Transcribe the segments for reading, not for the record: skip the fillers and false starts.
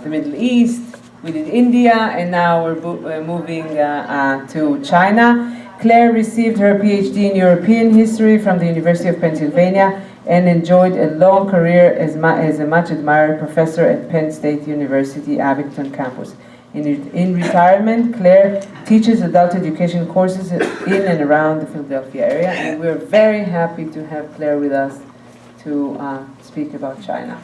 the Middle East, we did India, and now we're moving to China. Claire received her PhD in European history from the University of Pennsylvania and enjoyed a long career as a much admired professor at Penn State University Abington campus. In retirement, Claire teaches adult education courses in and around the Philadelphia area, and we're very happy to have Claire with us to speak about China.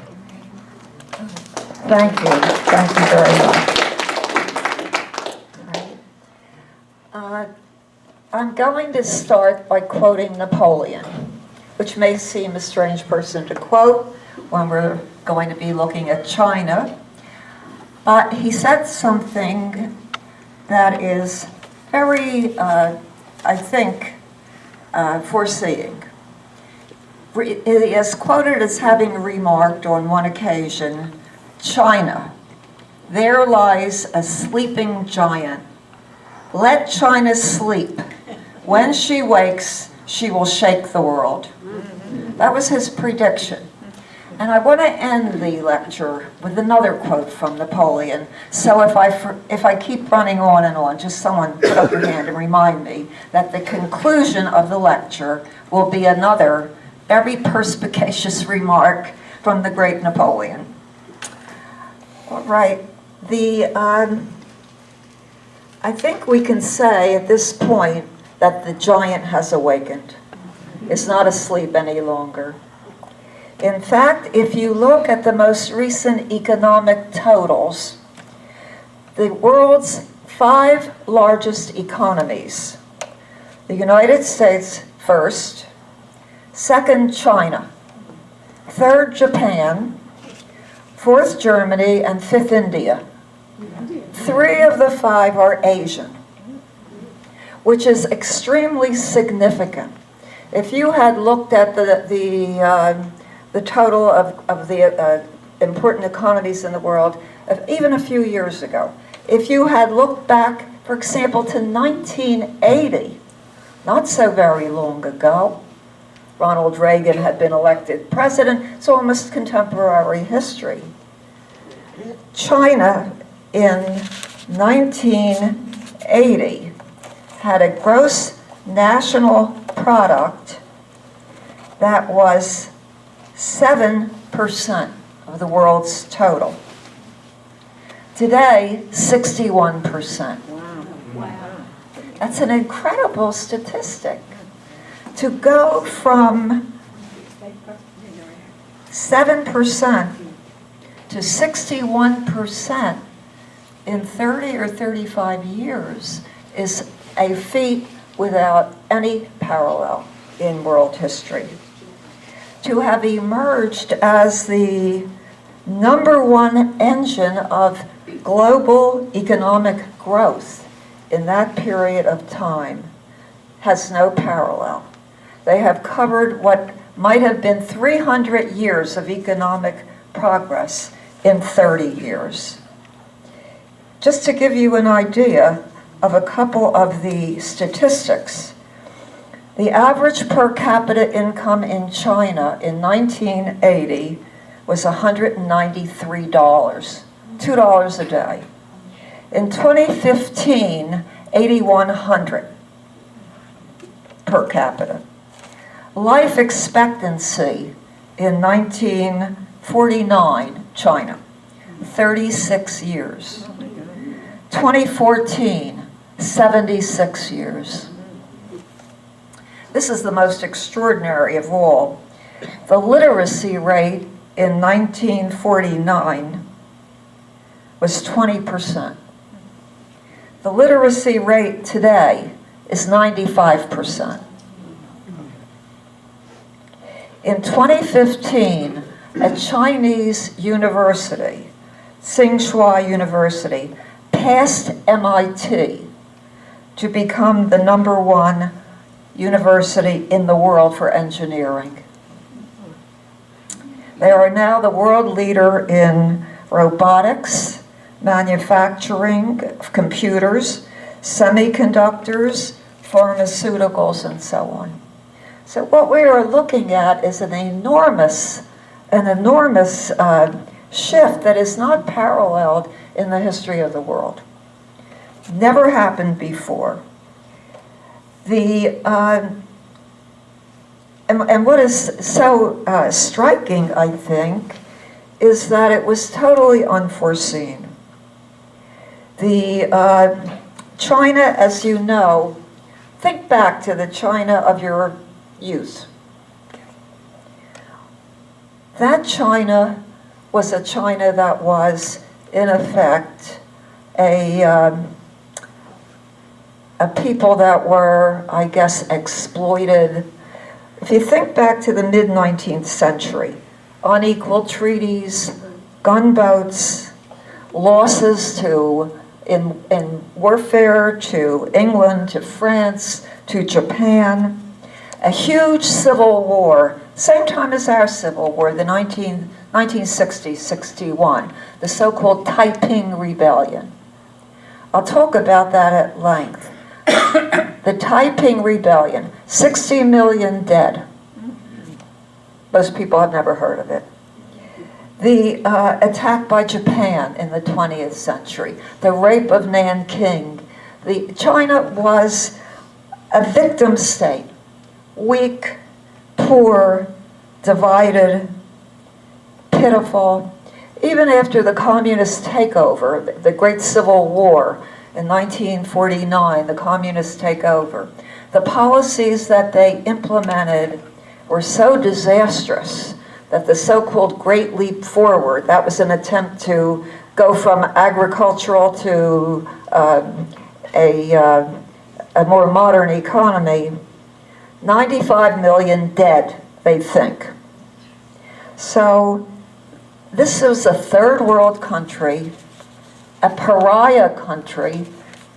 Thank you. Thank you very much. I'm going to start by quoting Napoleon, which may seem a strange person to quote when we're going to be looking at China. But he said something that is very, I think, foreseeing. He is quoted as having remarked on one occasion, "China, there lies a sleeping giant. Let China sleep. When she wakes, she will shake the world." That was his prediction. And I want to end the lecture with another quote from Napoleon. So if I keep running on and on, just someone put up your hand and remind me that the conclusion of the lecture will be another very perspicacious remark from the great Napoleon. All right. I think we can say at this point that the giant has awakened. It's not asleep any longer. In fact, if you look at the most recent economic totals, the world's 5 largest economies, the United States first, second China, third Japan, fourth Germany, and fifth India. 3 of the 5 are Asian, which is extremely significant. If you had looked at the total of the important economies in the world, even a few years ago, if you had looked back, for example, to 1980, not so very long ago, Ronald Reagan had been elected president. It's almost contemporary history. China in 1980 had a gross national product that was 7% of the world's total. Today, 61%. Wow. That's an incredible statistic. To go from 7% to 61% in 30 or 35 years is a feat without any parallel in world history. To have emerged as the #1 engine of global economic growth in that period of time has no parallel. They have covered what might have been 300 years of economic progress in 30 years. Just to give you an idea of a couple of the statistics, the average per capita income in China in 1980 was $193, $2 a day. In 2015, $8,100 per capita. Life expectancy in 1949, China, 36 years. 2014, 76 years. This is the most extraordinary of all. The literacy rate in 1949 was 20%. The literacy rate today is 95%. In 2015, a Chinese university, Tsinghua University, passed MIT to become the #1 university in the world for engineering. They are now the world leader in robotics, manufacturing of computers, semiconductors, pharmaceuticals, and so on. So what we are looking at is an enormous shift that is not paralleled in the history of the world. Never happened before. And what is so striking, I think, is that it was totally unforeseen. China, as you know, think back to the China of your youth. That China was a China that was, in effect, a people that were, I guess, exploited. If you think back to the mid-19th century, unequal treaties, gunboats, losses in warfare to England, to France, to Japan, a huge civil war, same time as our Civil War, the 1960-61, the so-called Taiping Rebellion. I'll talk about that at length. The Taiping Rebellion, 60 million dead. Most people have never heard of it. The attack by Japan in the 20th century, the rape of Nanking. China was a victim state, weak, poor, divided, pitiful. Even after the communist takeover, the Great Civil War in 1949, the communist takeover, the policies that they implemented were so disastrous that the so-called Great Leap Forward, that was an attempt to go from agricultural to a more modern economy, 95 million dead, they think. So this was a third world country, a pariah country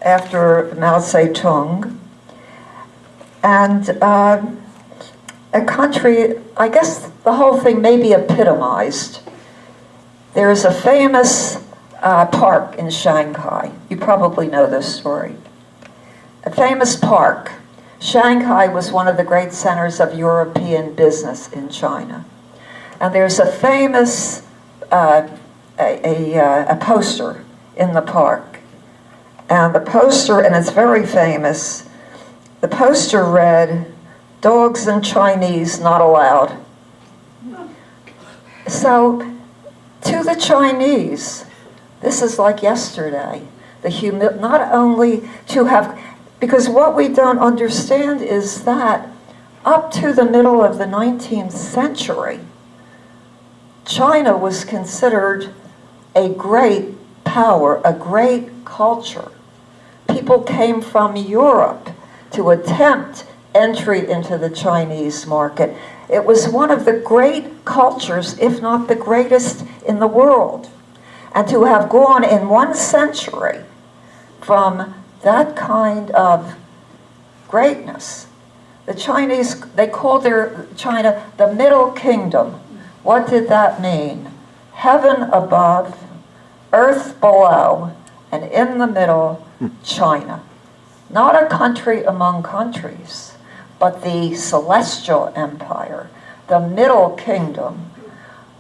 after Mao Zedong, and a country, I guess the whole thing may be epitomized. There is a famous park in Shanghai. You probably know this story. A famous park. Shanghai was one of the great centers of European business in China. And there's a famous a poster in the park. And the poster, and it's very famous, the poster read, "Dogs and Chinese not allowed." So, to the Chinese, this is like yesterday. Not only to have, because what we don't understand is that up to the middle of the 19th century, China was considered a great power, a great culture. People came from Europe to attempt entry into the Chinese market. It was one of the great cultures, if not the greatest in the world. And to have gone in 1 century from that kind of greatness. The Chinese, they called their China the Middle Kingdom. What did that mean? Heaven above, earth below, and in the middle, China. Not a country among countries, but the celestial empire, the Middle Kingdom,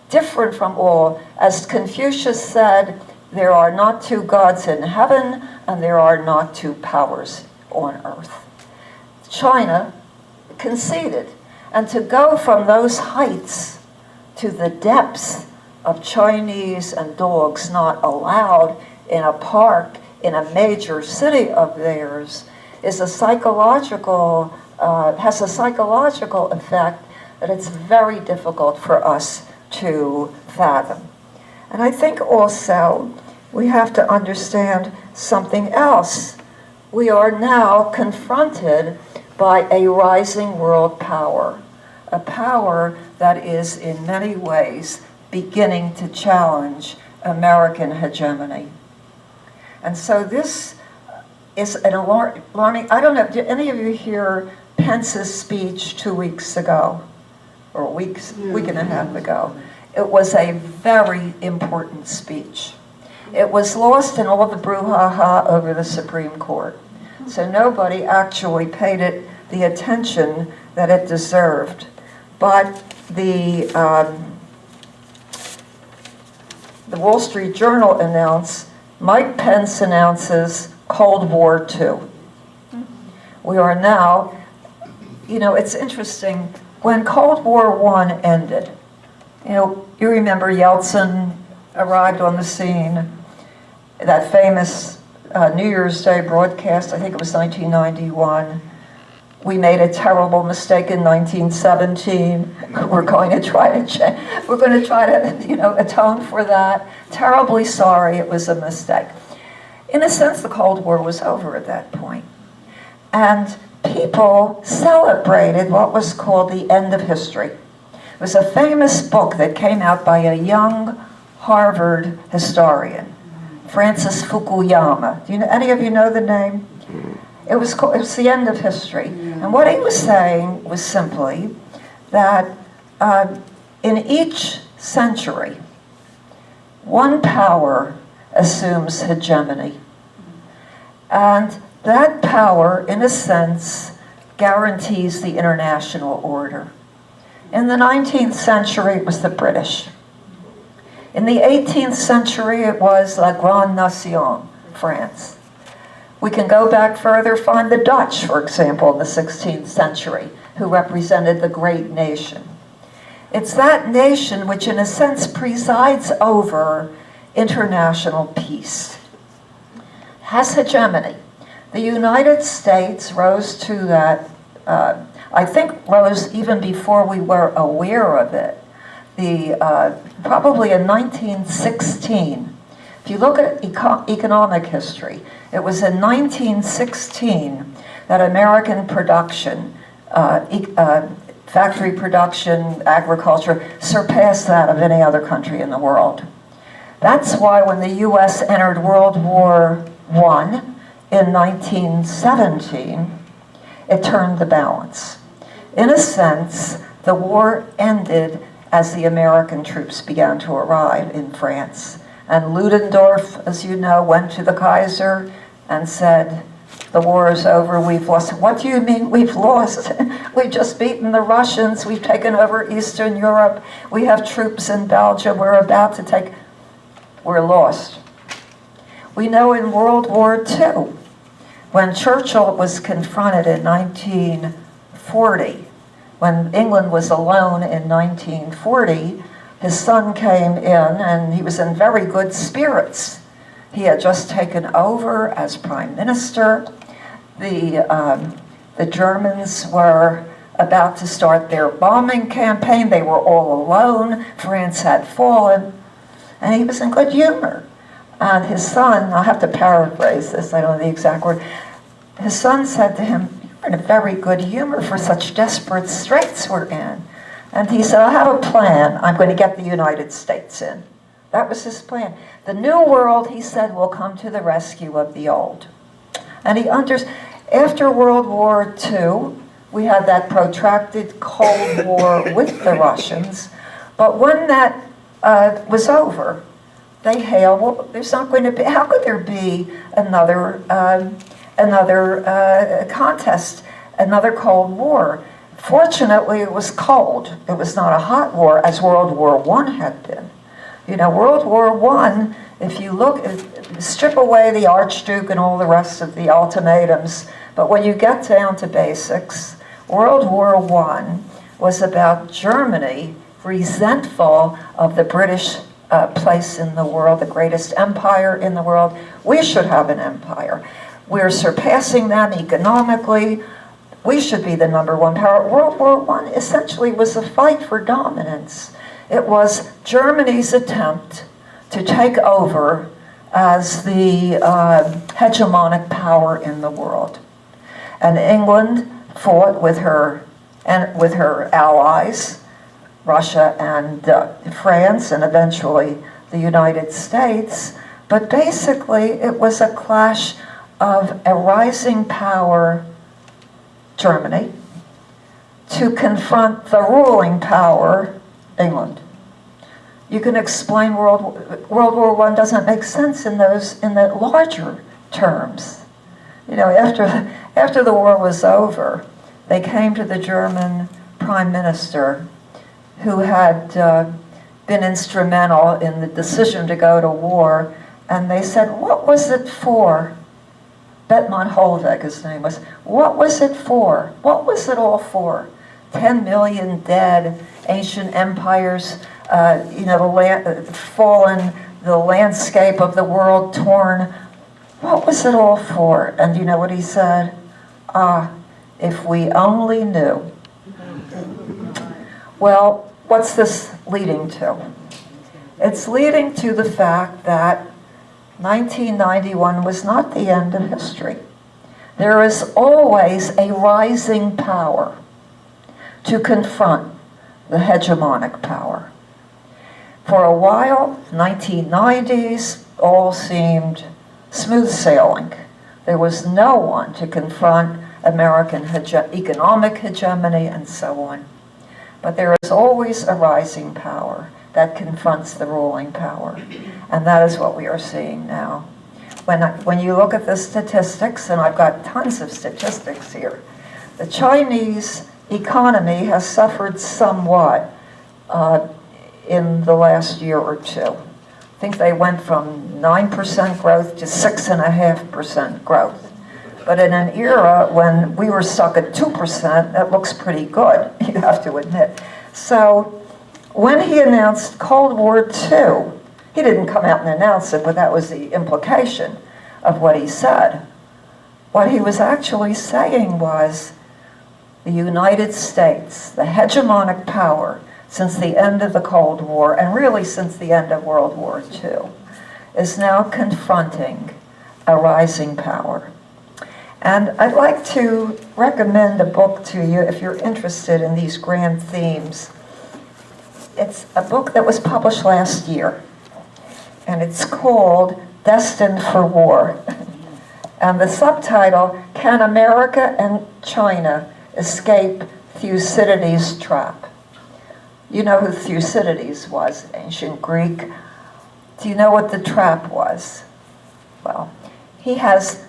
different from all. As Confucius said, there are not two gods in heaven, and there are not two powers on earth. China conceded, and to go from those heights to the depths of Chinese and dogs not allowed in a park in a major city of theirs is has a psychological effect that it's very difficult for us to fathom. And I think also we have to understand something else. We are now confronted by a rising world power, a power that is in many ways beginning to challenge American hegemony. And so this is an alarming, I don't know, did any of you hear Pence's speech 2 weeks ago, or a week and a half ago? It was a very important speech. It was lost in all the brouhaha over the Supreme Court. So nobody actually paid it the attention that it deserved. But the Wall Street Journal announced, Mike Pence announces Cold War II. We are now, it's interesting, when Cold War I ended, you remember Yeltsin arrived on the scene, that famous New Year's Day broadcast, I think it was 1991. We made a terrible mistake in 1917. We're going to try to atone for that. Terribly sorry, it was a mistake. In a sense, the Cold War was over at that point. And people celebrated what was called the end of history. It was a famous book that came out by a young Harvard historian, Francis Fukuyama. Any of you know the name? It was the end of history. And what he was saying was simply that in each century, one power assumes hegemony. And that power, in a sense, guarantees the international order. In the 19th century, it was the British. In the 18th century, it was La Grande Nation, France. We can go back further, find the Dutch, for example, in the 16th century, who represented the great nation. It's that nation which, in a sense, presides over international peace, has hegemony. The United States rose to that, I think rose even before we were aware of it. Probably in 1916, if you look at economic history, it was in 1916 that American production, factory production, agriculture, surpassed that of any other country in the world. That's why when the U.S. entered World War I in 1917, it turned the balance. In a sense, the war ended as the American troops began to arrive in France. And Ludendorff, as you know, went to the Kaiser and said, the war is over, we've lost. What do you mean we've lost? We've just beaten the Russians, we've taken over Eastern Europe, we have troops in Belgium, we're lost. We know in World War II, when Churchill was confronted in 1940, when England was alone in 1940, his son came in and he was in very good spirits. He had just taken over as prime minister. The Germans were about to start their bombing campaign. They were all alone. France had fallen. And he was in good humor. And his son, I'll have to paraphrase this, I don't know the exact word. His son said to him, "You're in a very good humor for such desperate straits we're in." And he said, "I have a plan. I'm going to get the United States in." That was his plan. The new world, he said, will come to the rescue of the old. And after World War II, we had that protracted Cold War with the Russians. But when that was over, they hailed, well, there's not going to be, how could there be another contest, another Cold War? Fortunately, it was cold. It was not a hot war as World War I had been. World War I, if you strip away the Archduke and all the rest of the ultimatums, but when you get down to basics, World War I was about Germany resentful of the British place in the world, the greatest empire in the world. We should have an empire. We're surpassing them economically. We should be the number one power. World War I essentially was a fight for dominance. It was Germany's attempt to take over as the hegemonic power in the world. And England fought with her allies, Russia and France, and eventually the United States. But basically, it was a clash of a rising power, Germany, to confront the ruling power, England. You can explain World War I doesn't make sense in the larger terms. After the war was over, they came to the German prime minister, who had been instrumental in the decision to go to war. And they said, what was it for? Bettman Holveg, his name was. What was it for? What was it all for? 10 million dead, ancient empires, fallen, the landscape of the world torn. What was it all for? And you know what he said? If we only knew. Well, what's this leading to? It's leading to the fact that 1991 was not the end of history. There is always a rising power to confront the hegemonic power. For a while, 1990s, all seemed smooth sailing. There was no one to confront American economic hegemony and so on. But there is always a rising power that confronts the ruling power. And that is what we are seeing now. When you look at the statistics, and I've got tons of statistics here, the Chinese economy has suffered somewhat in the last year or two. I think they went from 9% growth to 6.5% growth. But in an era when we were stuck at 2%, that looks pretty good, you have to admit. So when he announced Cold War II, he didn't come out and announce it, but that was the implication of what he said. What he was actually saying was the United States, the hegemonic power since the end of the Cold War, and really since the end of World War II, is now confronting a rising power. And I'd like to recommend a book to you if you're interested in these grand themes. It's a book that was published last year, and it's called Destined for War. And the subtitle, Can America and China Escape Thucydides' Trap? You know who Thucydides was, ancient Greek. Do you know what the trap was? Well, he has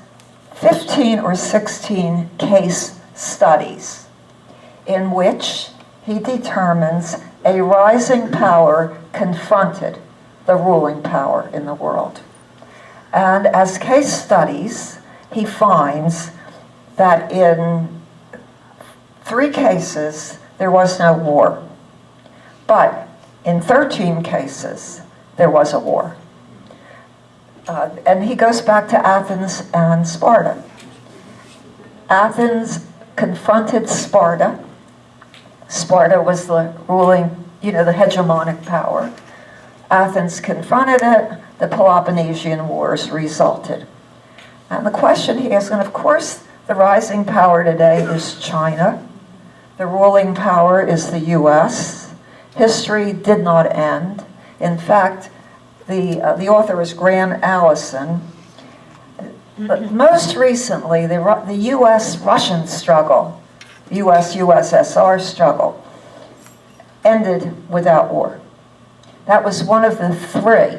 15 or 16 case studies in which he determines a rising power confronted the ruling power in the world. And as case studies, he finds that in 3 cases, there was no war. But in 13 cases, there was a war. And he goes back to Athens and Sparta. Athens confronted Sparta. Sparta was the ruling, the hegemonic power. Athens confronted it. The Peloponnesian Wars resulted. And the question he asks, and of course, the rising power today is China. The ruling power is the U.S. History did not end. In fact, the author is Graham Allison. But most recently, the U.S.-Russian struggle, U.S.-USSR struggle, ended without war. That was one of the 3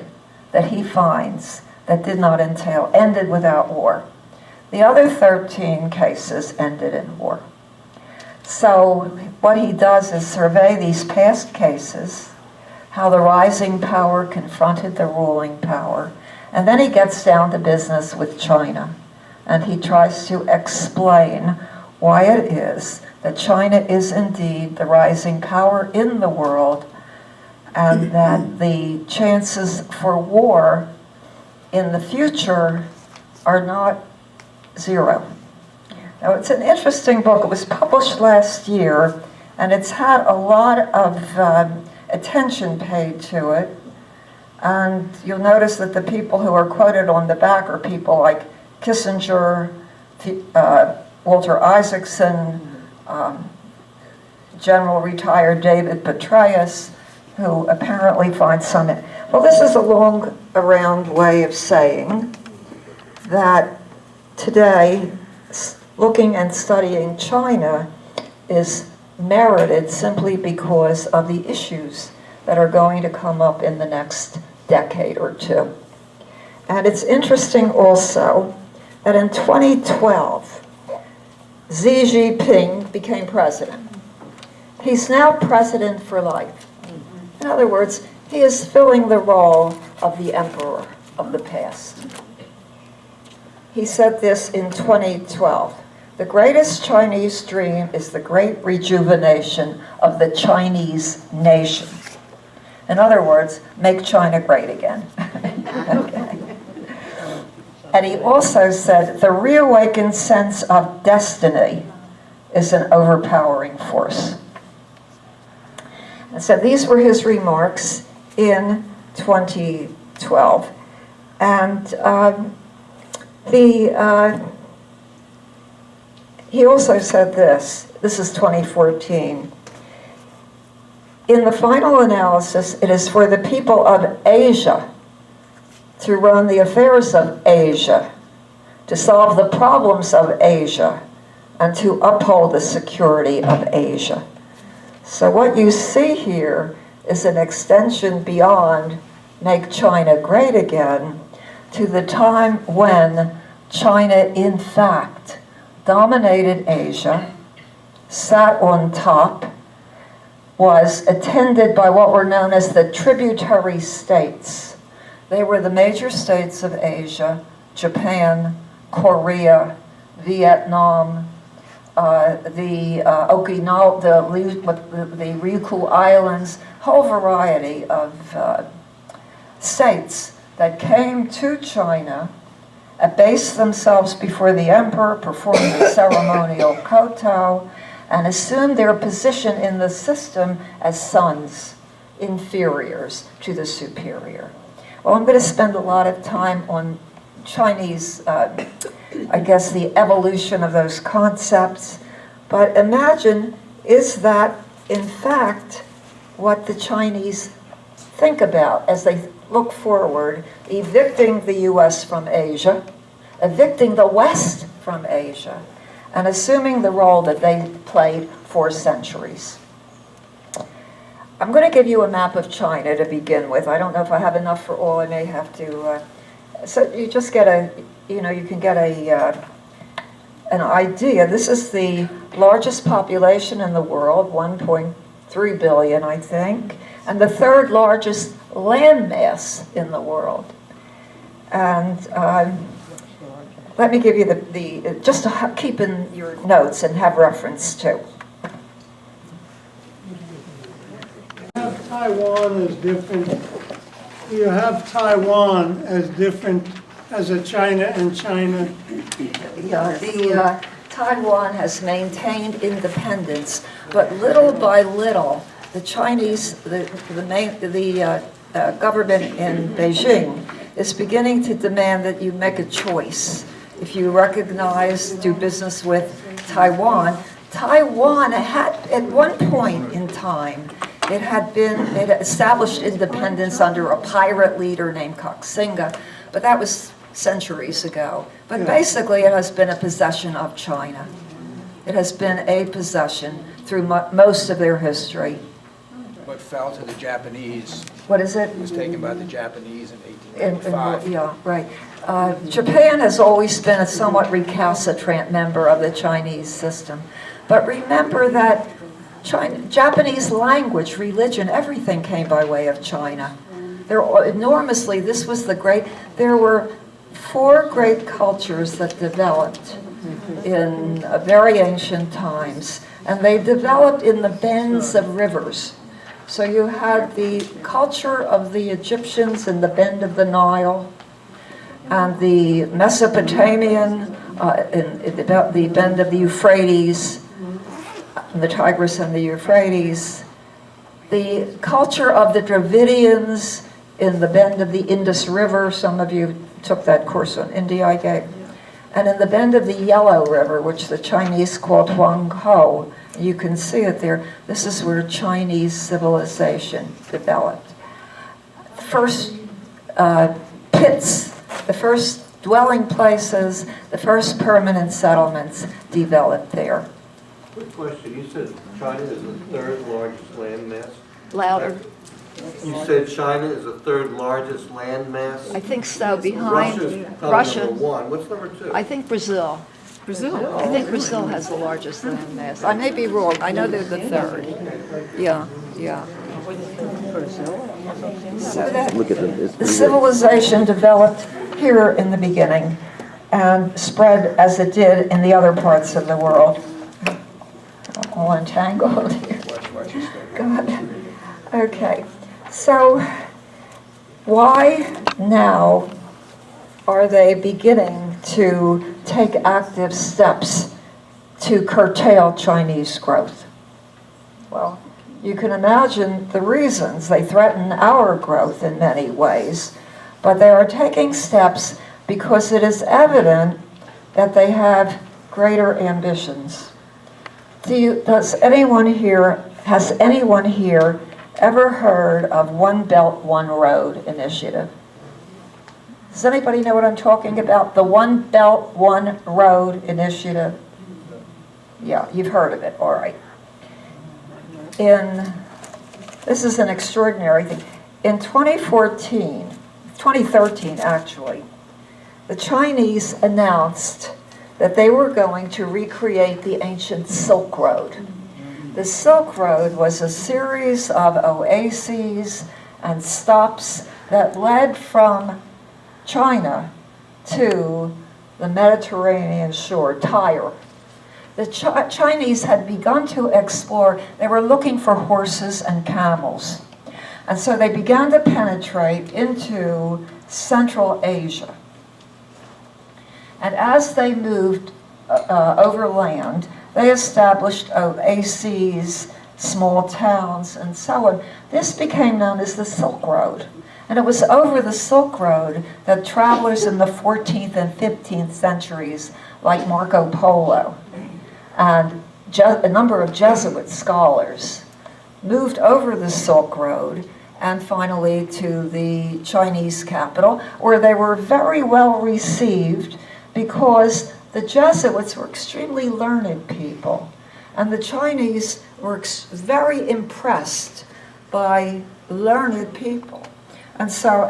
that he finds that did not ended without war. The other 13 cases ended in war. So what he does is survey these past cases, how the rising power confronted the ruling power, and then he gets down to business with China. And he tries to explain why it is that China is indeed the rising power in the world, and that the chances for war in the future are not 0. Now, it's an interesting book. It was published last year, and it's had a lot of attention paid to it. And you'll notice that the people who are quoted on the back are people like Kissinger, Walter Isaacson, General retired David Petraeus, who apparently finds some... Well, this is a long around way of saying that today, looking and studying China is merited simply because of the issues that are going to come up in the next decade or 2. And it's interesting also that in 2012, Xi Jinping became president. He's now president for life. In other words, He is filling the role of the emperor of the past. He said this in 2012. The greatest Chinese dream is the great rejuvenation of the Chinese nation. In other words, make China great again. Okay. And he also said, the reawakened sense of destiny is an overpowering force. And so these were his remarks in 2012. And he also said this is 2014. In the final analysis, it is for the people of Asia to run the affairs of Asia, to solve the problems of Asia, and to uphold the security of Asia. So what you see here is an extension beyond make China great again to the time when China, in fact, dominated Asia, sat on top, was attended by what were known as the tributary states. They were the major states of Asia: Japan, Korea, Vietnam, the Okinawa, the Ryukyu Islands, whole variety of states that came to China, abased themselves before the emperor, performed the ceremonial kowtow, and assumed their position in the system as sons, inferiors to the superior. Well, I'm going to spend a lot of time on Chinese, I guess, the evolution of those concepts. But imagine, is that, in fact, what the Chinese think about as they look forward, evicting the U.S. from Asia, evicting the West from Asia, and assuming the role that they played for centuries. I'm going to give you a map of China to begin with. I don't know if I have enough for all. I may have to. So you just get you can get an idea. This is the largest population in the world, 1.3 billion, I think, and the third largest landmass in the world. And let me give you the just to keep in your notes and have reference to. Taiwan is different. You have Taiwan as different as a China and China. Yeah, Taiwan has maintained independence, but little by little, the Chinese, the government in Beijing is beginning to demand that you make a choice. If you recognize, do business with Taiwan, Taiwan had, at one point in time, it had established independence under a pirate leader named Koxinga, but that was centuries ago. But basically, it has been a possession of China. It has been a possession through most of their history. But fell to the Japanese. What is it? It was taken by the Japanese in 1895. Yeah, right. Japan has always been a somewhat recalcitrant member of the Chinese system. But remember that Japanese language, religion, everything came by way of China. There were 4 great cultures that developed in very ancient times, and they developed in the bends of rivers. So you had the culture of the Egyptians in the bend of the Nile, and the Mesopotamian in the bend of the Euphrates, the Tigris and the Euphrates, the culture of the Dravidians in the bend of the Indus River. Some of you took that course on India, I gave. And in the bend of the Yellow River, which the Chinese called Huanghe. You can see it there. This is where Chinese civilization developed. The first pits, the first dwelling places, the first permanent settlements developed there. Quick question. You said China is the 3rd largest landmass? Louder. You said China is the 3rd largest landmass? I think so, behind Russia. Number 1. What's number 2? I think Brazil. Brazil. I think Brazil has the largest landmass. I may be wrong. I know they're the 3rd. Yeah, yeah. So that the civilization developed here in the beginning and spread as it did in the other parts of the world. I'm all entangled here. God. Okay, so why now are they beginning to take active steps to curtail Chinese growth? Well, you can imagine the reasons. They threaten our growth in many ways, but they are taking steps because it is evident that they have greater ambitions. Has anyone here ever heard of One Belt, One Road initiative? Does anybody know what I'm talking about? The One Belt, One Road initiative? Yeah, you've heard of it, all right. This is an extraordinary thing. In 2013 actually, the Chinese announced that they were going to recreate the ancient Silk Road. The Silk Road was a series of oases and stops that led from China to the Mediterranean shore, Tyre. The Chinese had begun to explore. They were looking for horses and camels. And so they began to penetrate into Central Asia. And as they moved overland, they established oases, small towns, and so on. This became known as the Silk Road. And it was over the Silk Road that travelers in the 14th and 15th centuries, like Marco Polo, and a number of Jesuit scholars moved over the Silk Road and finally to the Chinese capital, where they were very well received because the Jesuits were extremely learned people, and the Chinese were very impressed by learned people. And so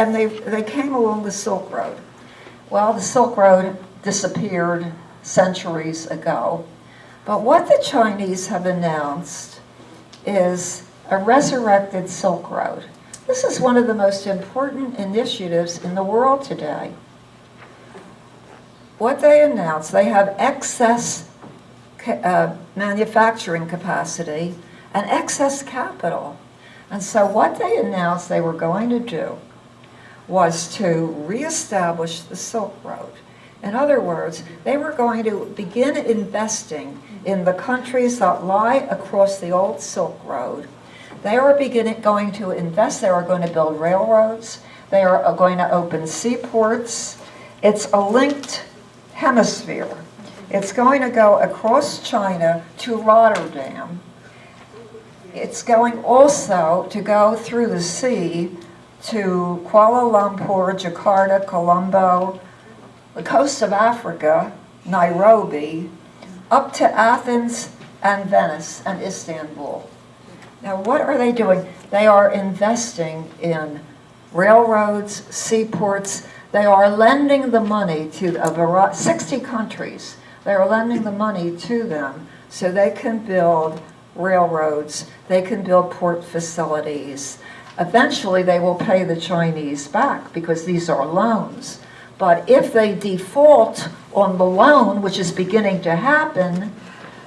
they came along the Silk Road. Well, the Silk Road disappeared centuries ago. But what the Chinese have announced is a resurrected Silk Road. This is one of the most important initiatives in the world today. What they announced, they have excess manufacturing capacity and excess capital. And so what they announced they were going to do was to reestablish the Silk Road. In other words, they were going to begin investing in the countries that lie across the old Silk Road. They are going to invest, they are going to build railroads, they are going to open seaports. It's a linked hemisphere. It's going to go across China to Rotterdam. It's going also to go through the sea to Kuala Lumpur, Jakarta, Colombo, the coast of Africa, Nairobi, up to Athens and Venice and Istanbul. Now, what are they doing? They are investing in railroads, seaports. They are lending the money to 60 countries. They are lending the money to them so they can build railroads, they can build port facilities. Eventually, they will pay the Chinese back because these are loans. But if they default on the loan, which is beginning to happen,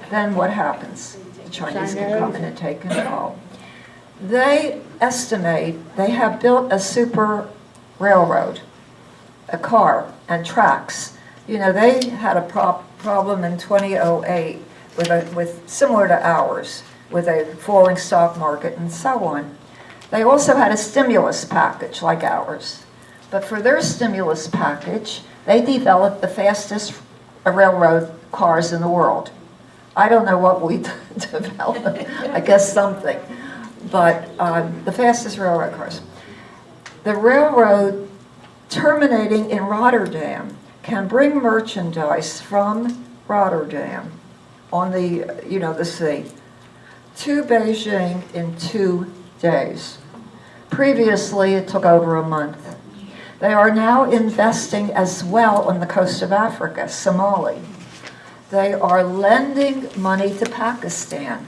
then what happens? The Chinese can come in and take control. They estimate they have built a super railroad, a car and tracks. You know, they had a problem in 2008 with similar to ours, with a falling stock market and so on. They also had a stimulus package like ours. But for their stimulus package, they developed the fastest railroad cars in the world. I don't know what we developed, I guess something. But the fastest railroad cars. The railroad terminating in Rotterdam can bring merchandise from Rotterdam on the sea to Beijing in 2 days. Previously, it took over a month. They are now investing as well on the coast of Africa, Somali. They are lending money to Pakistan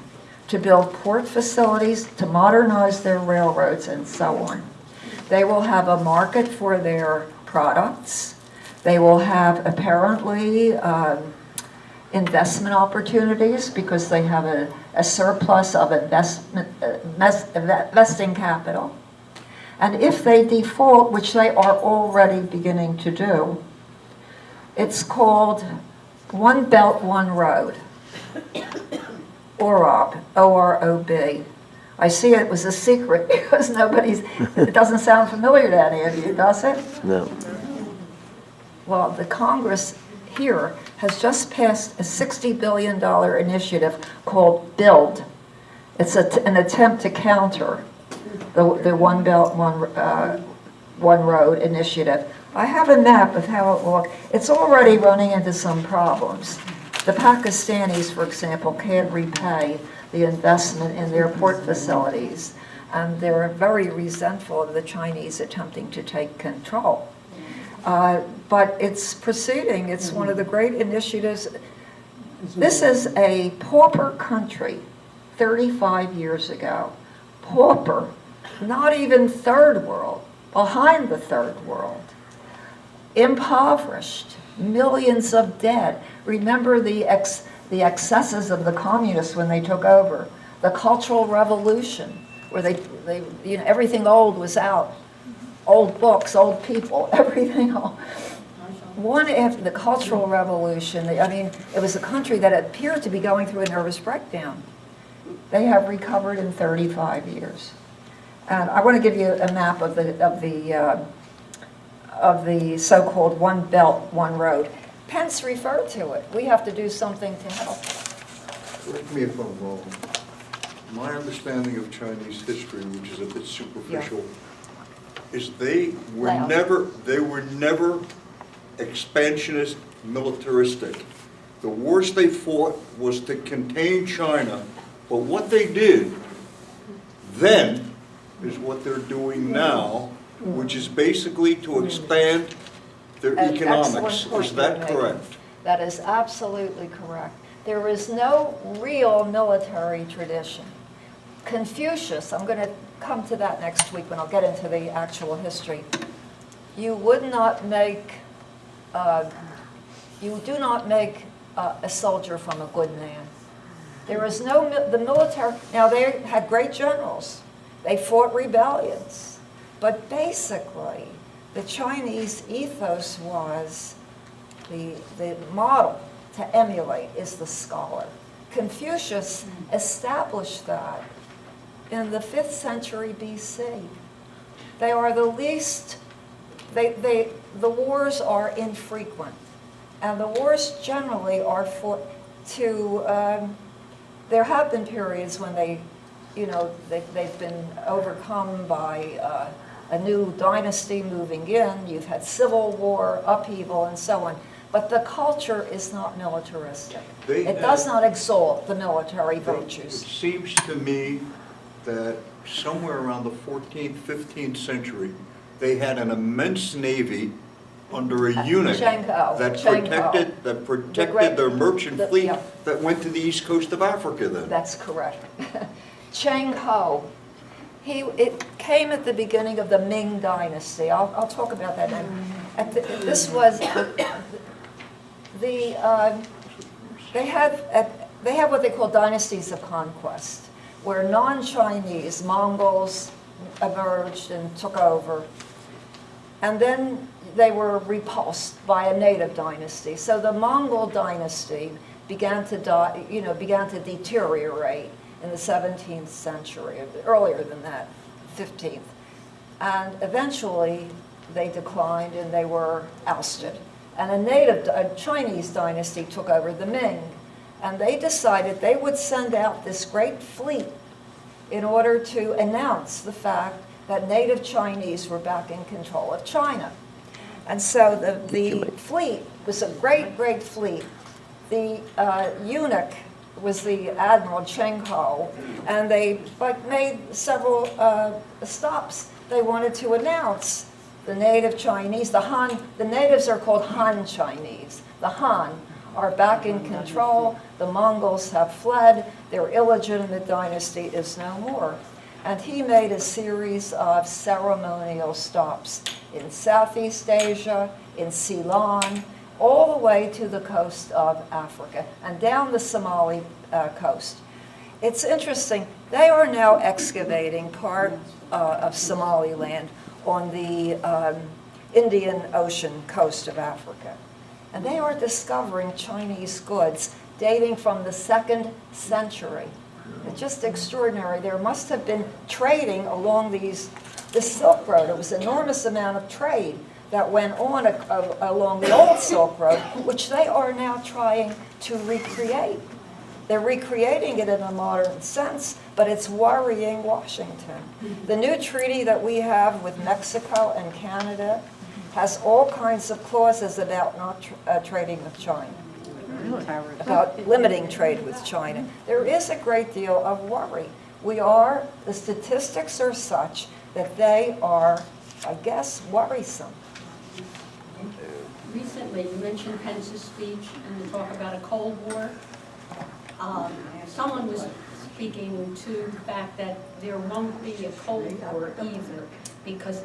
to build port facilities, to modernize their railroads, and so on. They will have a market for their products. They will have apparently investment opportunities because they have a surplus of investing capital. And if they default, which they are already beginning to do, it's called One Belt, One Road, OROB, O-R-O-B. I see it was a secret because it doesn't sound familiar to any of you, does it? No. Well, the Congress here has just passed a $60 billion initiative called BUILD. It's an attempt to counter the One Belt, One Road initiative. I have a map of how it will look. It's already running into some problems. The Pakistanis, for example, can't repay the investment in their port facilities, and they're very resentful of the Chinese attempting to take control. But it's proceeding. It's one of the great initiatives. This is a pauper country 35 years ago. Pauper, not even third world, behind the third world. Impoverished, millions of dead. Remember the excesses of the communists when they took over. The Cultural Revolution, where everything old was out. Old books, old people, everything old. One after the Cultural Revolution, it was a country that appeared to be going through a nervous breakdown. They have recovered in 35 years. And I want to give you a map of the so-called One Belt, One Road. Pence referred to it. We have to do something to help. Correct me if I'm wrong. My understanding of Chinese history, which is a bit superficial, is they were never expansionist, militaristic. The worst they fought was to contain China, but what they did then is what they're doing now, which is basically to expand their economics. Is that correct? That is absolutely correct. There is no real military tradition. Confucius, I'm going to come to that next week when I'll get into the actual history. You do not make a soldier from a good man. There is the military, now they had great generals. They fought rebellions. But basically, the Chinese ethos was the model to emulate is the scholar. Confucius established that in the 5th century BC. They are the least, the wars are infrequent. And the wars generally are there have been periods when they've been overcome by a new dynasty moving in. You've had civil war, upheaval, and so on. But the culture is not militaristic. It does not exalt the military virtues. It seems to me that somewhere around the 14th, 15th century, they had an immense navy under a eunuch that protected their merchant fleet that went to the east coast of Africa then. That's correct. Cheng Ho. It came at the beginning of the Ming Dynasty. I'll talk about that now. This was they have what they call dynasties of conquest, where non-Chinese Mongols emerged and took over, and then they were repulsed by a native dynasty. So the Mongol dynasty began to deteriorate in the 17th century, earlier than that, 15th. And eventually they declined and they were ousted. And a Chinese dynasty took over, the Ming, and they decided they would send out this great fleet in order to announce the fact that native Chinese were back in control of China. And so the fleet was a great, great fleet. The eunuch was the Admiral Cheng Ho, and they made several stops. They wanted to announce the native Chinese, the natives are called Han Chinese. The Han are back in control. The Mongols have fled. Their illegitimate dynasty is no more. And he made a series of ceremonial stops in Southeast Asia, in Ceylon, all the way to the coast of Africa and down the Somali coast. It's interesting, they are now excavating part of Somaliland on the Indian Ocean coast of Africa. And they are discovering Chinese goods dating from the 2nd century. It's just extraordinary. There must have been trading along this Silk Road. It was an enormous amount of trade that went on along the old Silk Road, which they are now trying to recreate. They're recreating it in a modern sense, but it's worrying Washington. The new treaty that we have with Mexico and Canada has all kinds of clauses about not trading with China, about limiting trade with China. There is a great deal of worry. The statistics are such that they are, I guess, worrisome. Recently, you mentioned Pence's speech and the talk about a Cold War. Someone was speaking to the fact that there won't be a Cold War either because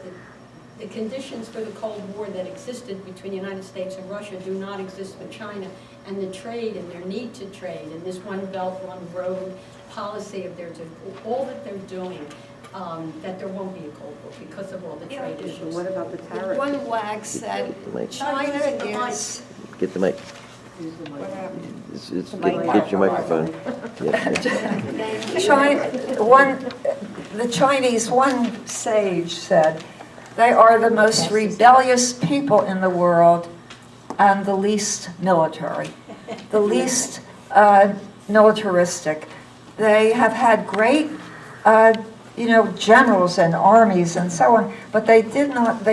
the conditions for the Cold War that existed between the United States and Russia do not exist with China, and the trade and their need to trade and this one belt, one road policy of theirs, all that they're doing, that there won't be a Cold War because of all the trade issues. What about the tariff? One wag said, China is... Get the mic. What happened? Get your microphone. The Chinese, one sage said, they are the most rebellious people in the world and the least military, the least militaristic. They have had great, generals and armies and so on, but they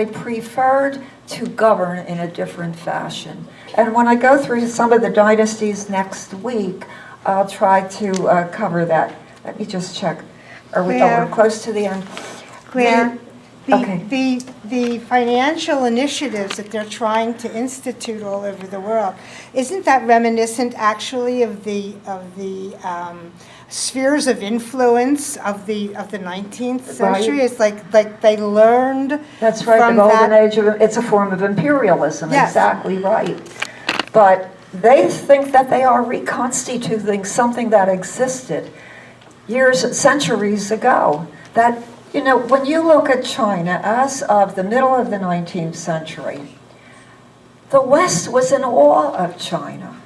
preferred to govern in a different fashion. And when I go through some of the dynasties next week, I'll try to cover that. Let me just check. We're close to the end. Claire, Okay. the financial initiatives that they're trying to institute all over the world, isn't that reminiscent actually of the spheres of influence of the 19th century? Right. It's like they learned. That's right, from the golden that. age it's a form of imperialism, Yes. Exactly right. But they think that they are reconstituting something that existed centuries ago. That, when you look at China as of the middle of the 19th century, the West was in awe of China.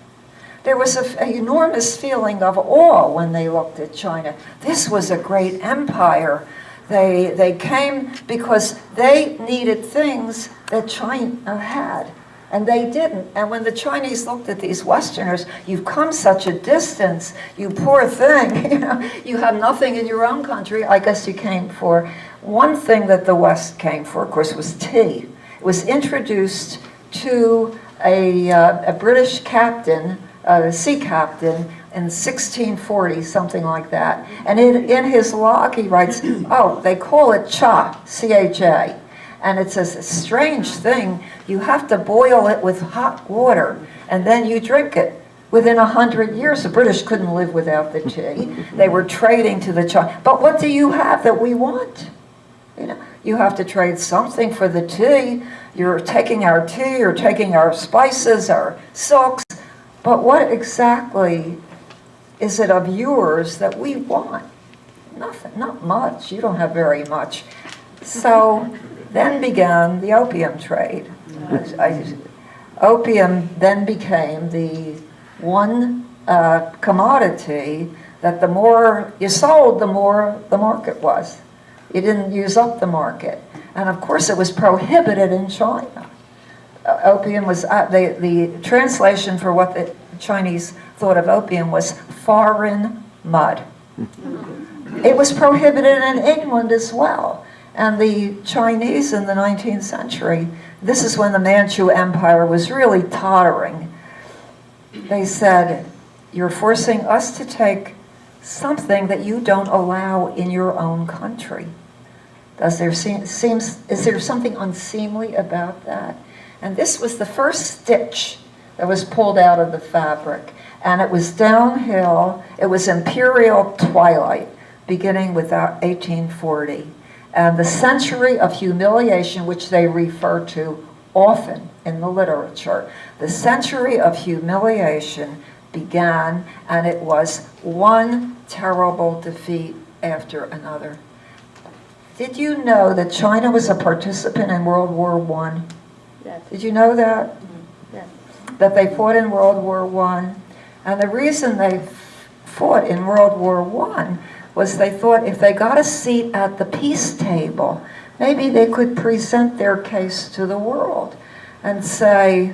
There was an enormous feeling of awe when they looked at China. This was a great empire. They came because they needed things that China had, and they didn't. And when the Chinese looked at these Westerners, you've come such a distance, you poor thing, you have nothing in your own country. I guess you came for one thing that the West came for, of course, was tea. It was introduced to a British captain, a sea captain, in 1640, something like that. And in his log, he writes, they call it cha, C-H-A. And it's a strange thing. You have to boil it with hot water, and then you drink it. Within 100 years, the British couldn't live without the tea. They were trading to the Chinese. But what do you have that we want? You have to trade something for the tea. You're taking our tea, you're taking our spices, our silks. But what exactly is it of yours that we want? Nothing, not much. You don't have very much. So then began the opium trade. Opium then became the one commodity that the more you sold, the more the market was. You didn't use up the market. And of course it was prohibited in China. Opium was, the translation for what the Chinese thought of opium was foreign mud. It was prohibited in England as well. And the Chinese in the 19th century, this is when the Manchu Empire was really tottering. They said, you're forcing us to take something that you don't allow in your own country. Is there something unseemly about that? And this was the first stitch that was pulled out of the fabric. And it was downhill. It was imperial twilight, beginning with 1840. And the century of humiliation, which they refer to often in the literature, the century of humiliation began, and it was one terrible defeat after another. Did you know that China was a participant in World War I? Yes. Did you know that? Yes. That they fought in World War I? And the reason they fought in World War I was they thought if they got a seat at the peace table, maybe they could present their case to the world and say,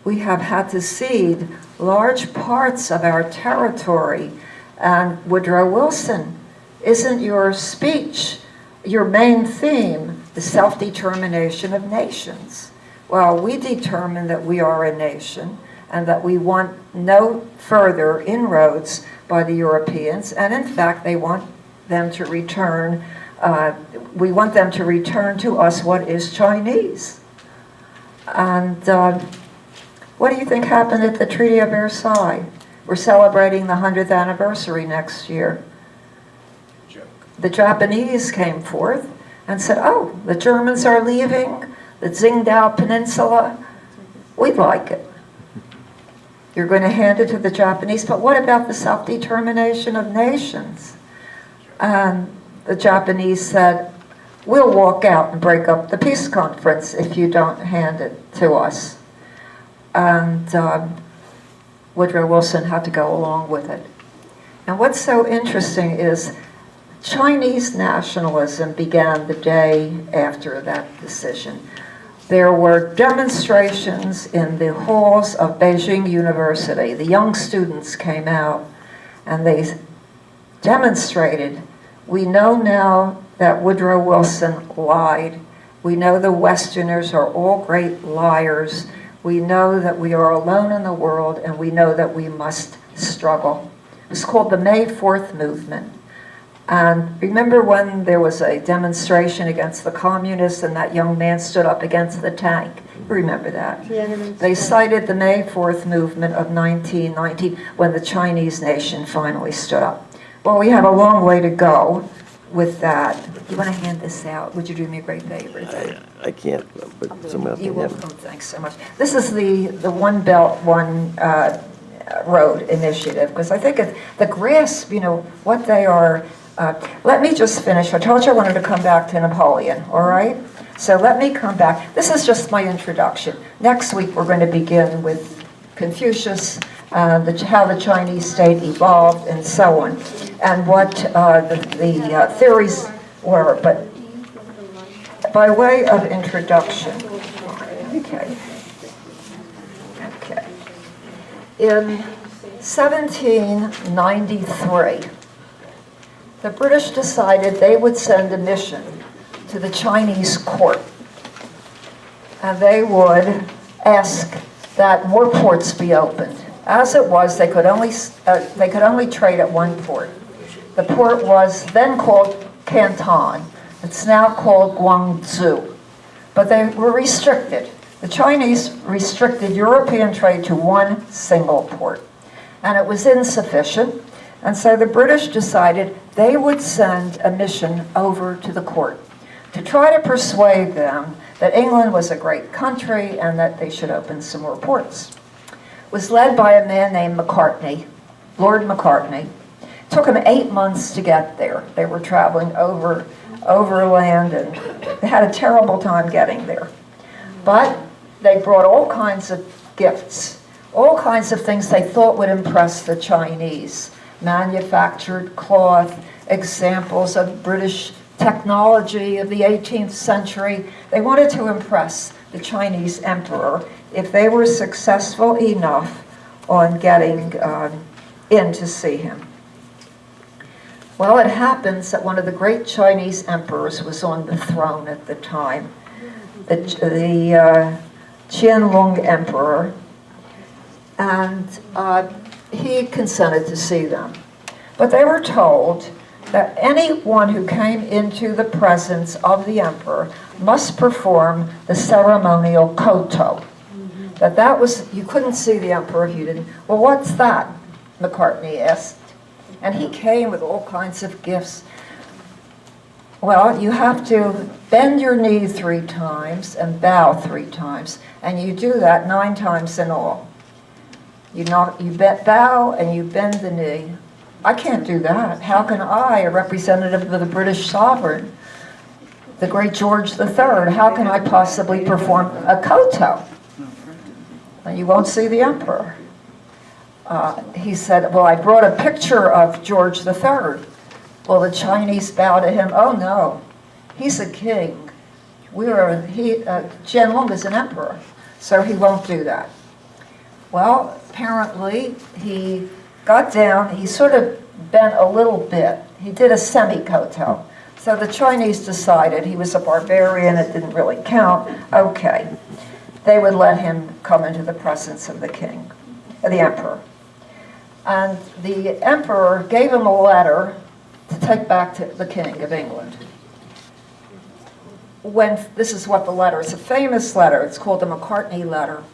we have had to cede large parts of our territory. And Woodrow Wilson, isn't your speech, your main theme, the self-determination of nations? Well, we determined that we are a nation and that we want no further inroads by the Europeans, and in fact, they want them to return, we want them to return to us what is Chinese. And what do you think happened at the Treaty of Versailles? We're celebrating the 100th anniversary next year. Joke. The Japanese came forth and said, oh, the Germans are leaving the Tsingtao Peninsula. We'd like it. You're going to hand it to the Japanese, but what about the self-determination of nations? And the Japanese said, we'll walk out and break up the peace conference if you don't hand it to us. And Woodrow Wilson had to go along with it. And what's so interesting is Chinese nationalism began the day after that decision. There were demonstrations in the halls of Beijing University. The young students came out and they demonstrated, we know now that Woodrow Wilson lied. We know the Westerners are all great liars. We know that we are alone in the world, and we know that we must struggle. It was called the May 4th movement. And remember when there was a demonstration against the communists and that young man stood up against the tank? Remember that? They cited the May 4th movement of 1919 when the Chinese nation finally stood up. Well, we have a long way to go with that. You want to hand this out? Would you do me a great favor? I can't, but someone else You can will. have it. Oh, thanks so much. This is the One Belt, One Road initiative, because I think the grasp, what they are. Let me just finish. I told you I wanted to come back to Napoleon, all right? So let me come back. This is just my introduction. Next week we're going to begin with Confucius, how the Chinese state evolved, and so on, and what the theories were. But by way of introduction, okay. In 1793, the British decided they would send a mission to the Chinese court, and they would ask that more ports be opened. As it was, they could only trade at one port. The port was then called Canton. It's now called Guangzhou. But they were restricted. The Chinese restricted European trade to one single port, and it was insufficient. And so the British decided they would send a mission over to the court to try to persuade them that England was a great country and that they should open some more ports. It was led by a man named Macartney, Lord Macartney. It took them 8 months to get there. They were traveling overland, and they had a terrible time getting there. But they brought all kinds of gifts, all kinds of things they thought would impress the Chinese. Manufactured cloth, examples of British technology of the 18th century. They wanted to impress the Chinese emperor if they were successful enough on getting in to see him. Well, it happens that one of the great Chinese emperors was on the throne at the time, the Qianlong Emperor, and he consented to see them. But they were told that anyone who came into the presence of the emperor must perform the ceremonial koto. that was, you couldn't see the emperor if you didn't. Well, what's that? McCartney asked. And he came with all kinds of gifts. Well, you have to bend your knee 3 times and bow 3 times. And you do that 9 times in all. You bow and you bend the knee. I can't do that. How can I, a representative of the British sovereign, the great George III, how can I possibly perform a koto? And you won't see the emperor. He said, well, I brought a picture of George III. Well, the Chinese bow to him. Oh, no, he's a king. Qianlong is an emperor, so he won't do that. Well, apparently, he got down, he sort of bent a little bit. He did a semi-koto. So the Chinese decided he was a barbarian, it didn't really count. Okay, they would let him come into the presence of the king, the emperor. And the emperor gave him a letter to take back to the King of England. This is what the letter, it's a famous letter, it's called the McCartney letter.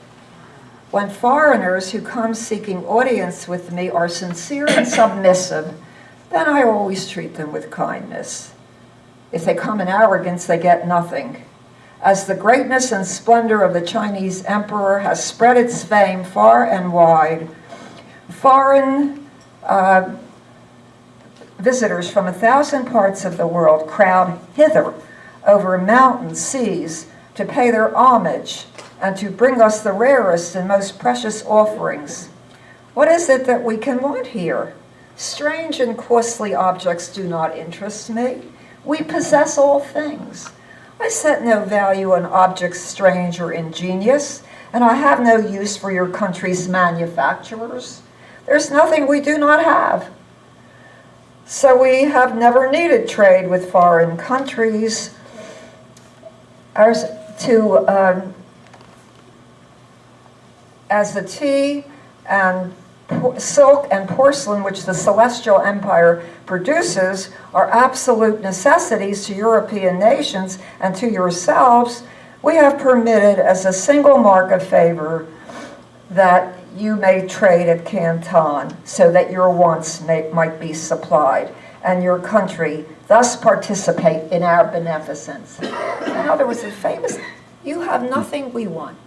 When foreigners who come seeking audience with me are sincere and submissive, then I always treat them with kindness. If they come in arrogance, they get nothing. As the greatness and splendor of the Chinese emperor has spread its fame far and wide, foreign visitors from 1,000 parts of the world crowd hither over mountains, seas, to pay their homage and to bring us the rarest and most precious offerings. What is it that we can want here? Strange and costly objects do not interest me. We possess all things. I set no value on objects strange or ingenious, and I have no use for your country's manufacturers. There's nothing we do not have. So we have never needed trade with foreign countries. As the tea and silk and porcelain which the Celestial Empire produces are absolute necessities to European nations and to yourselves, we have permitted as a single mark of favor that you may trade at Canton so that your wants might be supplied and your country thus participate in our beneficence. Now there was a famous, you have nothing we want.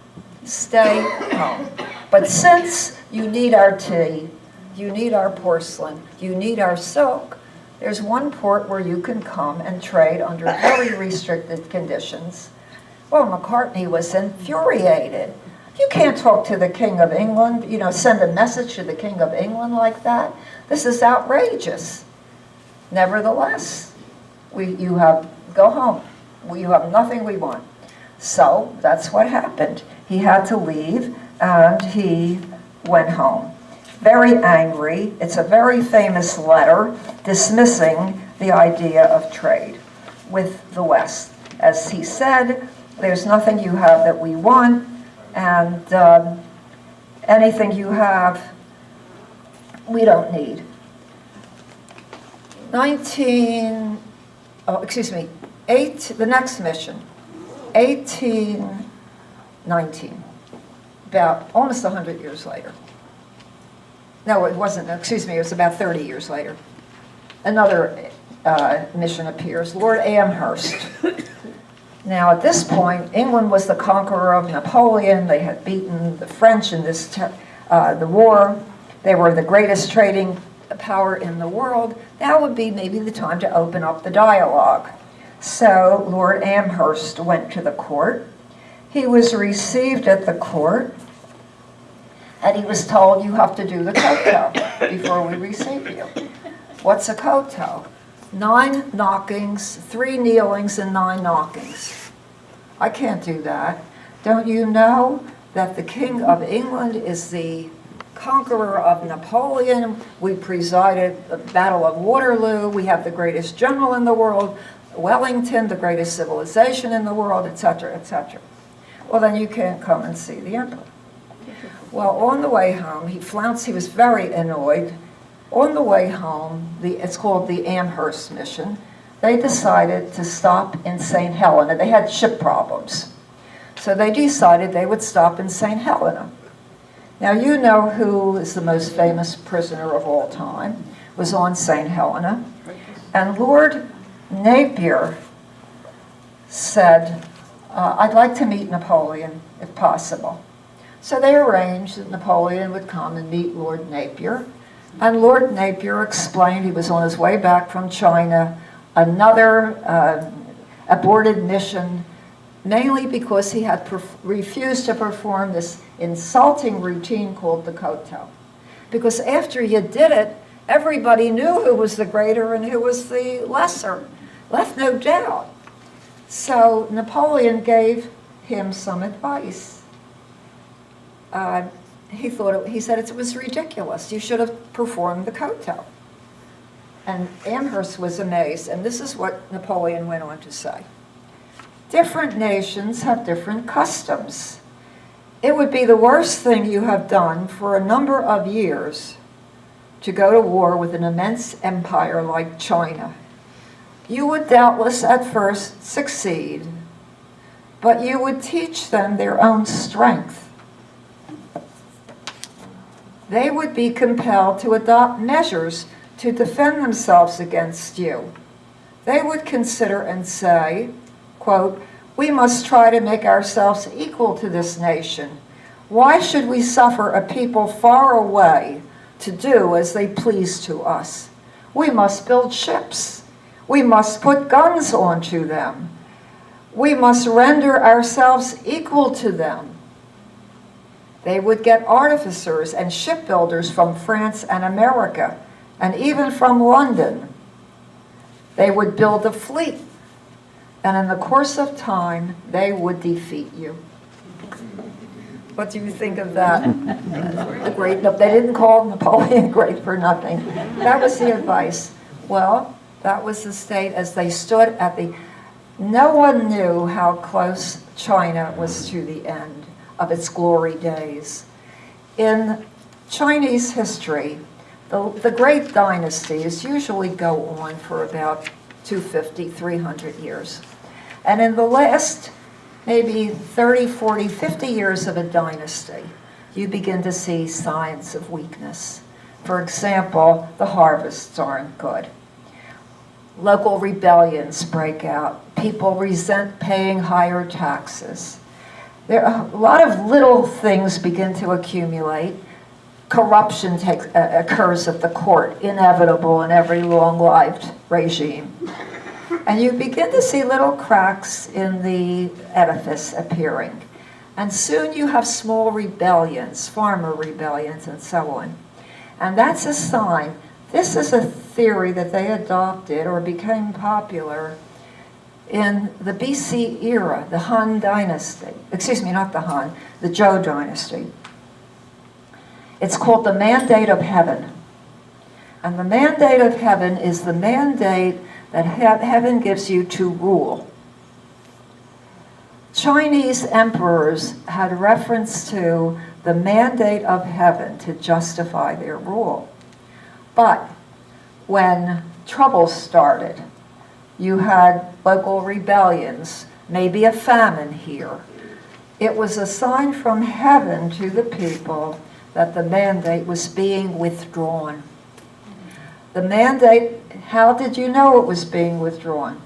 Stay home. But since you need our tea, you need our porcelain, you need our silk, there's one port where you can come and trade under very restricted conditions. Well, McCartney was infuriated. You can't talk to the King of England, send a message to the King of England like that. This is outrageous. Nevertheless, go home. You have nothing we want. So that's what happened. He had to leave, and he went home. Very angry. It's a very famous letter dismissing the idea of trade with the West. As he said, there's nothing you have that we want, and anything you have, we don't need. The next mission, 1819, about almost 100 years later. No, it wasn't, it was about 30 years later. Another mission appears, Lord Amherst. Now, at this point, England was the conqueror of Napoleon. They had beaten the French in the war. They were the greatest trading power in the world. Now would be maybe the time to open up the dialogue. So Lord Amherst went to the court. He was received at the court, and he was told, you have to do the koto before we receive you. What's a koto? 9 knockings, 3 kneelings, and 9 knockings. I can't do that. Don't you know that the King of England is the conqueror of Napoleon? We presided the Battle of Waterloo. We have the greatest general in the world, Wellington, the greatest civilization in the world, etc., etc. Well, then you can't come and see the emperor. Well, on the way home, he was very annoyed. On the way home, it's called the Amherst mission, they decided to stop in St. Helena. They had ship problems. So they decided they would stop in St. Helena. Now you know who is the most famous prisoner of all time, was on St. Helena. And Lord Napier said, I'd like to meet Napoleon, if possible. So they arranged that Napoleon would come and meet Lord Napier. And Lord Napier explained he was on his way back from China, another aborted mission, mainly because he had refused to perform this insulting routine called the koto. Because after you did it, everybody knew who was the greater and who was the lesser, left no doubt. So Napoleon gave him some advice. He said it was ridiculous. You should have performed the koto. And Amherst was amazed, and this is what Napoleon went on to say. Different nations have different customs. It would be the worst thing you have done for a number of years to go to war with an immense empire like China. You would doubtless at first succeed, but you would teach them their own strength. They would be compelled to adopt measures to defend themselves against you. They would consider and say, quote, we must try to make ourselves equal to this nation. Why should we suffer a people far away to do as they please to us? We must build ships. We must put guns onto them. We must render ourselves equal to them. They would get artificers and shipbuilders from France and America, and even from London. They would build a fleet, and in the course of time, they would defeat you. What do you think of that? They didn't call Napoleon great for nothing. That was the advice. Well, that was the state as they stood at the... No one knew how close China was to the end of its glory days. In Chinese history, the great dynasties usually go on for about 250, 300 years. And in the last maybe 30, 40, 50 years of a dynasty, you begin to see signs of weakness. For example, the harvests aren't good. Local rebellions break out. People resent paying higher taxes. There are a lot of little things begin to accumulate. Corruption occurs at the court, inevitable in every long-lived regime. And you begin to see little cracks in the edifice appearing. And soon you have small rebellions, farmer rebellions, and so on. And that's a sign. This is a theory that they adopted or became popular in the BC era, the Han Dynasty. Excuse me, not the Han, the Zhou Dynasty. It's called the mandate of heaven. And the mandate of heaven is the mandate that heaven gives you to rule. Chinese emperors had reference to the mandate of heaven to justify their rule. But when trouble started, you had local rebellions, maybe a famine here. It was a sign from heaven to the people that the mandate was being withdrawn. The mandate, how did you know it was being withdrawn?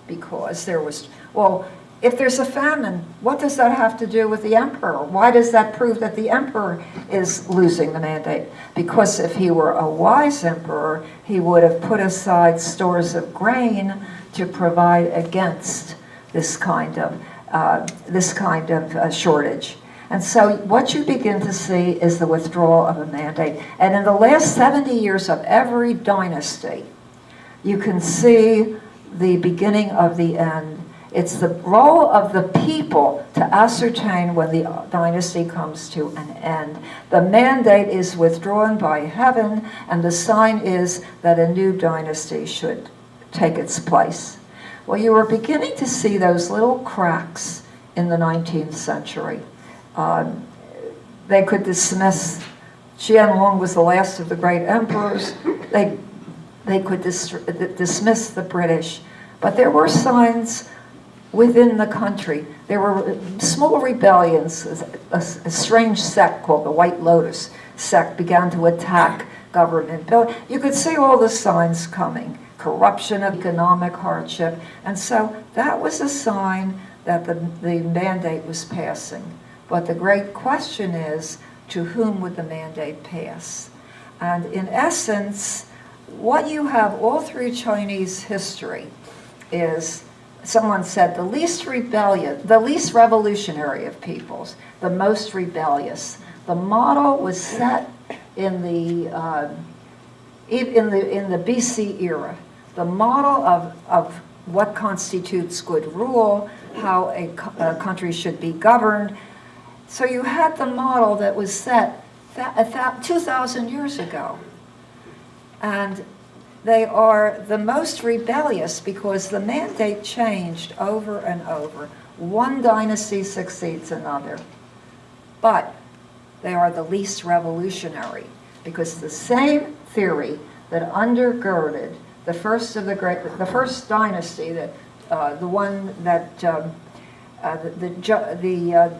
Because there was, well, if there's a famine, what does that have to do with the emperor? Why does that prove that the emperor is losing the mandate? Because if he were a wise emperor, he would have put aside stores of grain to provide against this kind of shortage. And so what you begin to see is the withdrawal of a mandate. And in the last 70 years of every dynasty, you can see the beginning of the end. It's the role of the people to ascertain when the dynasty comes to an end. The mandate is withdrawn by heaven, and the sign is that a new dynasty should take its place. Well, you were beginning to see those little cracks in the 19th century. They could dismiss, Qianlong was the last of the great emperors, they could dismiss the British, but there were signs within the country. There were small rebellions. A strange sect called the White Lotus sect began to attack government. You could see all the signs coming: corruption, economic hardship. And so that was a sign that the mandate was passing. But the great question is, to whom would the mandate pass? And in essence, what you have all through Chinese history is, someone said, the least revolutionary of peoples, the most rebellious. The model was set in the BC era. The model of what constitutes good rule, how a country should be governed. So you had the model that was set 2,000 years ago. And they are the most rebellious because the mandate changed over and over. One dynasty succeeds another. But they are the least revolutionary because the same theory that undergirded the first dynasty, the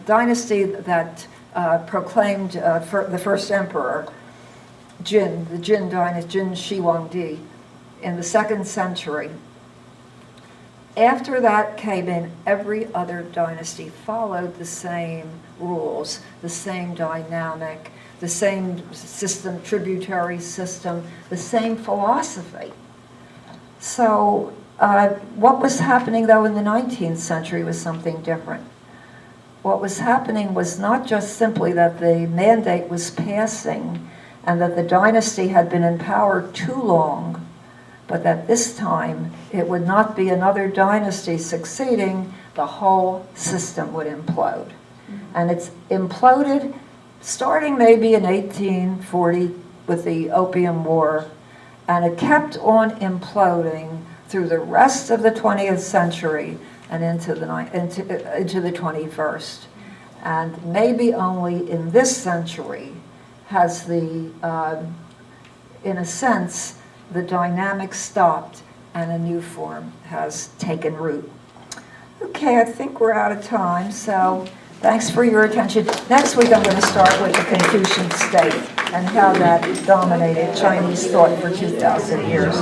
dynasty that proclaimed the first emperor, the Jin dynasty, Jin Shi Huangdi, in the 2nd century. After that came in, every other dynasty followed the same rules, the same dynamic, the same system, tributary system, the same philosophy. So what was happening, though, in the 19th century was something different. What was happening was not just simply that the mandate was passing and that the dynasty had been in power too long, but that this time it would not be another dynasty succeeding, the whole system would implode. And it's imploded starting maybe in 1840 with the Opium War, and it kept on imploding through the rest of the 20th century and into the 21st. And maybe only in this century has in a sense, the dynamic stopped and a new form has taken root. Okay, I think we're out of time, so thanks for your attention. Next week I'm going to start with the Confucian state and how that dominated Chinese thought for 2,000 years.